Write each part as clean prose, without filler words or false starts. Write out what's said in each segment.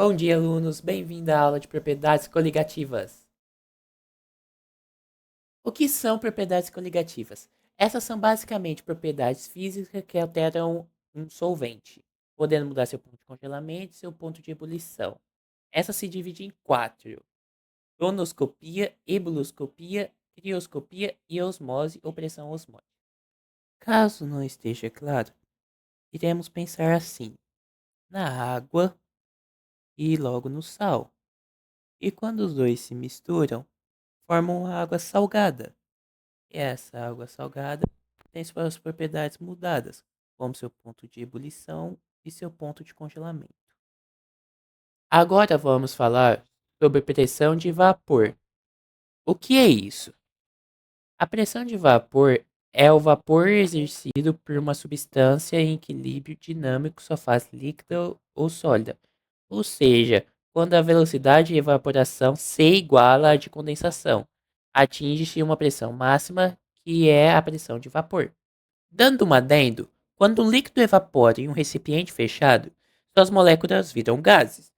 Bom dia, alunos. Bem-vindo à aula de propriedades coligativas. O que são propriedades coligativas? Essas são basicamente propriedades físicas que alteram um solvente, podendo mudar seu ponto de congelamento e seu ponto de ebulição. Essa se divide em quatro: tonoscopia, ebuloscopia, crioscopia e osmose ou pressão osmótica. Caso não esteja claro, iremos pensar assim: na água e logo no sal. E quando os dois se misturam, formam a água salgada. E essa água salgada tem suas propriedades mudadas, como seu ponto de ebulição e seu ponto de congelamento. Agora vamos falar sobre pressão de vapor. O que é isso? A pressão de vapor é o vapor exercido por uma substância em equilíbrio dinâmico sua fase líquida ou sólida, ou seja, quando a velocidade de evaporação se iguala à de condensação, atinge-se uma pressão máxima, que é a pressão de vapor. Dando um adendo, quando um líquido evapora em um recipiente fechado, suas moléculas viram gases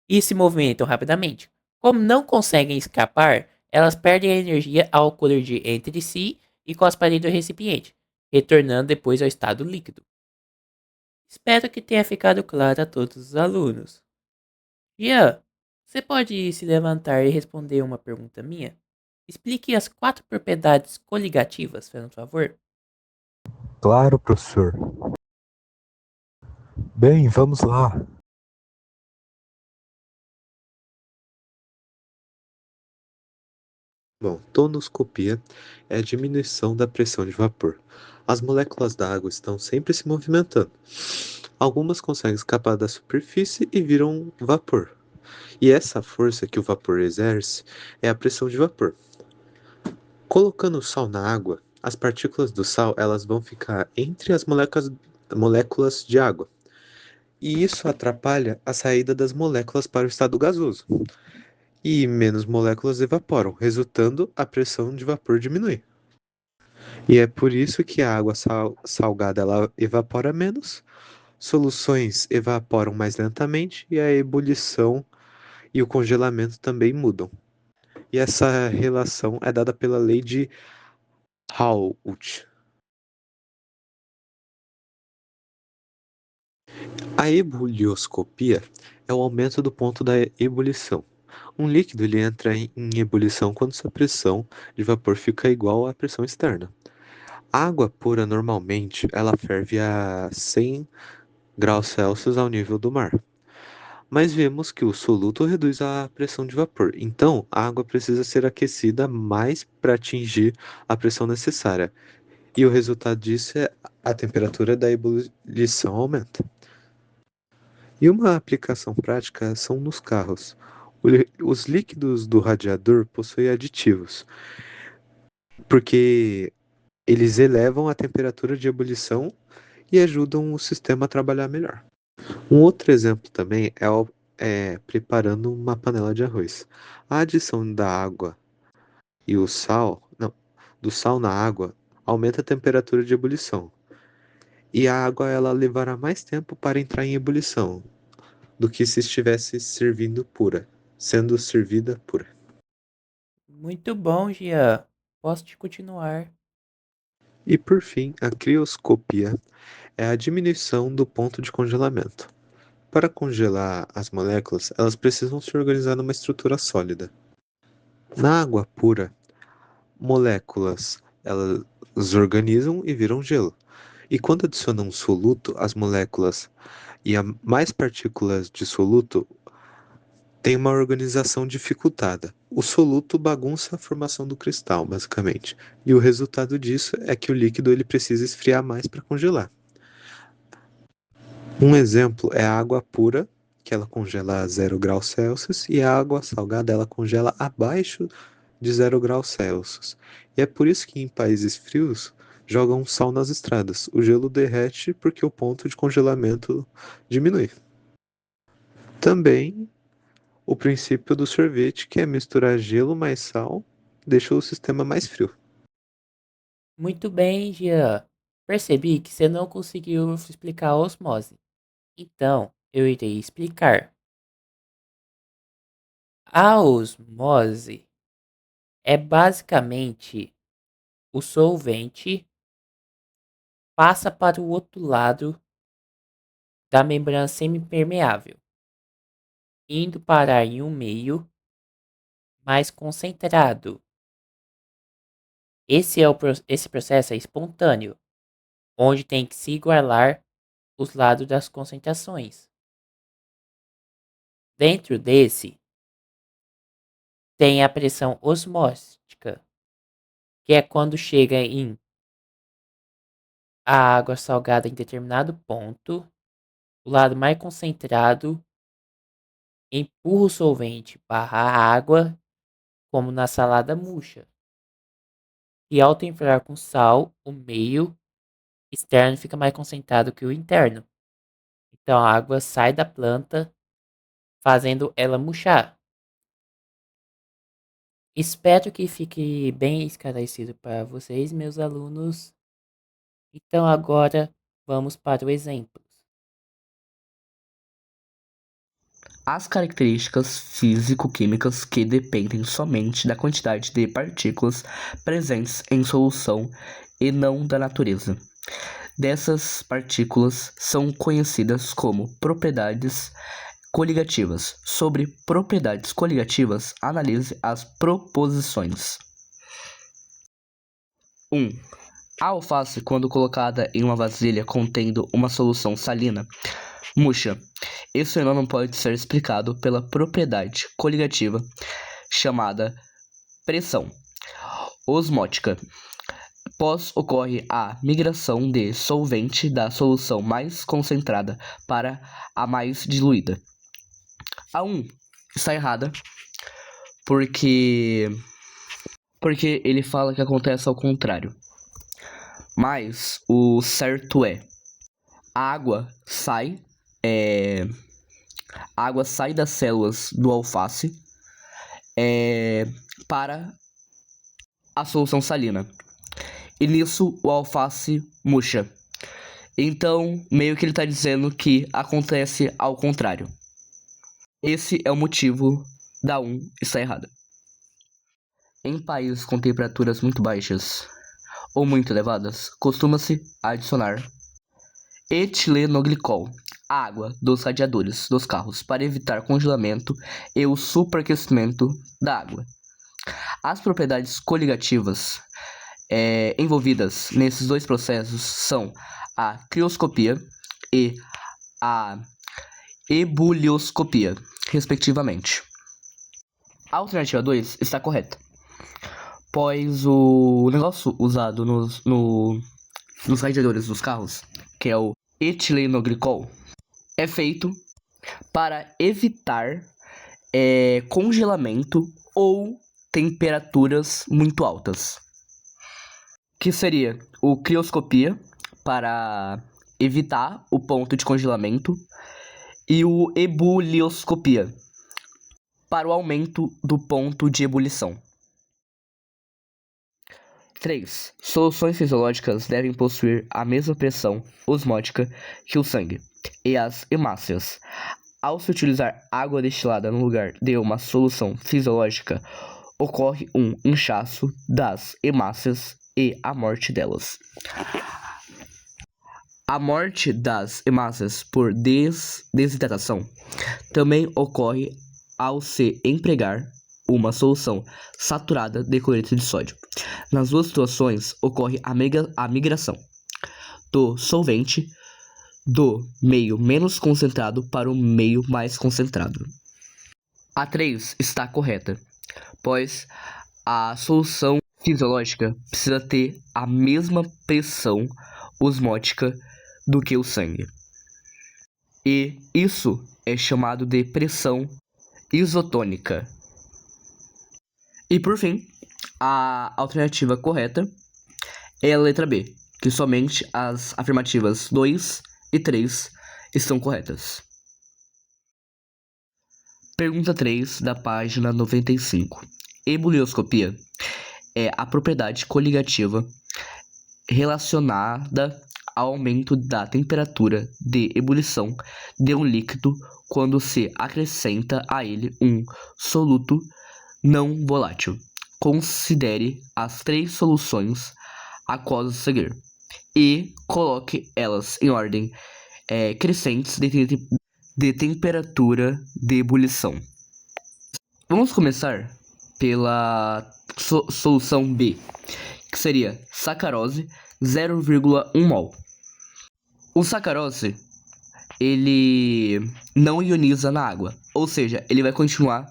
e se movimentam rapidamente. Como não conseguem escapar, elas perdem a energia ao colidir entre si e com as paredes do recipiente, retornando depois ao estado líquido. Espero que tenha ficado claro a todos os alunos. Ian, você pode se levantar e responder uma pergunta minha? Explique as quatro propriedades coligativas, por favor. Claro, professor. Bem, vamos lá. Bom, tonoscopia é a diminuição da pressão de vapor. As moléculas da água estão sempre se movimentando. Algumas conseguem escapar da superfície e viram vapor. E essa força que o vapor exerce é a pressão de vapor. Colocando o sal na água, as partículas do sal elas vão ficar entre as moléculas de água. E isso atrapalha a saída das moléculas para o estado gasoso. E menos moléculas evaporam, resultando a pressão de vapor diminuir. E é por isso que a água salgada ela evapora menos, soluções evaporam mais lentamente e a ebulição e o congelamento também mudam. E essa relação é dada pela lei de Raoult. A ebulioscopia é o aumento do ponto da ebulição. Um líquido ele entra em ebulição quando sua pressão de vapor fica igual à pressão externa. A água pura normalmente ela ferve a 100 graus Celsius ao nível do mar. Mas vemos que o soluto reduz a pressão de vapor, então a água precisa ser aquecida mais para atingir a pressão necessária. E o resultado disso é a temperatura da ebulição aumenta. E uma aplicação prática são nos carros. Os líquidos do radiador possuem aditivos, porque eles elevam a temperatura de ebulição e ajudam o sistema a trabalhar melhor. Um outro exemplo também é preparando uma panela de arroz. A adição da água e o sal, não, do sal na água aumenta a temperatura de ebulição. E a água ela levará mais tempo para entrar em ebulição do que se estivesse servindo pura, sendo servida pura. Muito bom, Gian. Posso te continuar. E por fim, a crioscopia é a diminuição do ponto de congelamento. Para congelar as moléculas, elas precisam se organizar numa estrutura sólida. Na água pura, moléculas elas organizam e viram gelo. E quando adicionam um soluto, as moléculas e a mais partículas de soluto têm uma organização dificultada. O soluto bagunça a formação do cristal, basicamente. E o resultado disso é que o líquido ele precisa esfriar mais para congelar. Um exemplo é a água pura, que ela congela a 0 graus Celsius, e a água salgada ela congela abaixo de 0 graus Celsius. E é por isso que em países frios jogam sal nas estradas. O gelo derrete porque o ponto de congelamento diminui. Também o princípio do sorvete, que é misturar gelo mais sal, deixa o sistema mais frio. Muito bem, Gian. Percebi que você não conseguiu explicar a osmose. Então, eu irei explicar. A osmose é basicamente o solvente passa para o outro lado da membrana semipermeável, indo parar em um meio mais concentrado. Esse processo é espontâneo, onde tem que se igualar os lados das concentrações. Dentro desse, tem a pressão osmótica, que é quando chega em a água salgada em determinado ponto, o lado mais concentrado empurra o solvente barra a água, como na salada murcha. E ao temperar com sal, o meio externo fica mais concentrado que o interno. Então a água sai da planta, fazendo ela murchar. Espero que fique bem esclarecido para vocês, meus alunos. Então agora vamos para o exemplo. As características físico-químicas que dependem somente da quantidade de partículas presentes em solução e não da natureza dessas partículas são conhecidas como propriedades coligativas. Sobre propriedades coligativas, analise as proposições. 1. A alface, quando colocada em uma vasilha contendo uma solução salina, murcha. Esse fenômeno pode ser explicado pela propriedade coligativa chamada pressão osmótica. Pós ocorre a migração de solvente da solução mais concentrada para a mais diluída. A 1 está errada porque ele fala que acontece ao contrário. Mas o certo é: a água sai das células do alface para a solução salina. E nisso o alface murcha. Então, meio que ele está dizendo que acontece ao contrário. Esse é o motivo da 1 estar errada. Em países com temperaturas muito baixas ou muito elevadas, costuma-se adicionar etilenoglicol à água dos radiadores dos carros para evitar congelamento e o superaquecimento da água. As propriedades coligativas envolvidas nesses dois processos são a crioscopia e a ebulioscopia, respectivamente. A alternativa 2 está correta, pois o negócio usado nos radiadores dos carros, que é o etilenoglicol, é feito para evitar congelamento ou temperaturas muito altas, que seria o crioscopia para evitar o ponto de congelamento e o ebulioscopia para o aumento do ponto de ebulição. 3. Soluções fisiológicas devem possuir a mesma pressão osmótica que o sangue e as hemácias. Ao se utilizar água destilada no lugar de uma solução fisiológica, ocorre um inchaço das hemácias e a morte delas. A morte das hemácias por desidratação também ocorre ao se empregar uma solução saturada de cloreto de sódio. Nas duas situações, ocorre a migração do solvente do meio menos concentrado para o meio mais concentrado. A 3 está correta, pois a solução fisiológica precisa ter a mesma pressão osmótica do que o sangue. E isso é chamado de pressão isotônica. E por fim, a alternativa correta é a letra B, que somente as afirmativas 2 e 3 estão corretas. Pergunta 3 da página 95. Ebulioscopia é a propriedade coligativa relacionada ao aumento da temperatura de ebulição de um líquido quando se acrescenta a ele um soluto não volátil. Considere as 3 soluções aquosas a seguir e coloque elas em ordem crescentes de temperatura de ebulição. Vamos começar pela solução B, que seria sacarose 0,1 mol. O sacarose, ele não ioniza na água, ou seja, ele vai continuar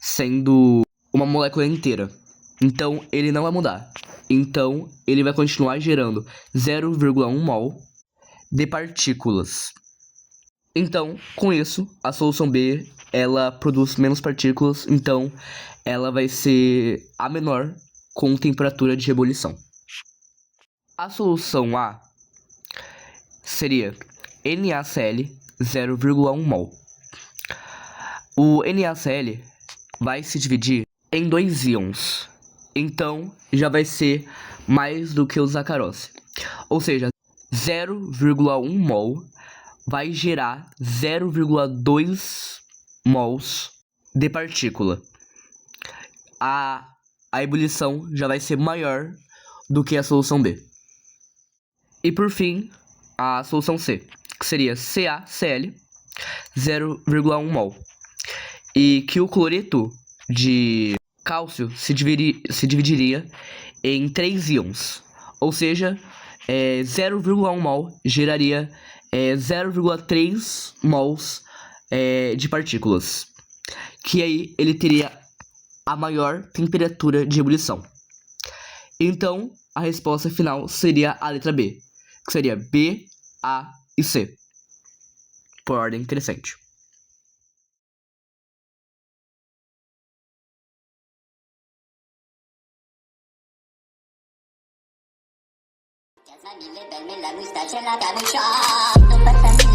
sendo uma molécula inteira. Então, ele não vai mudar. Então, ele vai continuar gerando 0,1 mol de partículas. Então, com isso, a solução B, ela produz menos partículas, então ela vai ser a menor com temperatura de ebulição. A solução A seria NaCl 0,1 mol. O NaCl vai se dividir em 2 íons, então já vai ser mais do que o sacarose. Ou seja, 0,1 mol vai gerar 0,2 mols de partícula. A ebulição já vai ser maior do que a solução B. E por fim, a solução C, que seria CaCl 0,1 mol. E que o cloreto de cálcio se dividiria em 3 íons. Ou seja, 0,1 mol geraria 0,3 mols de partículas. Que aí ele teria a maior temperatura de ebulição. Então, a resposta final seria a letra B, que seria B, A e C, por ordem crescente. La moustache et la capuchon.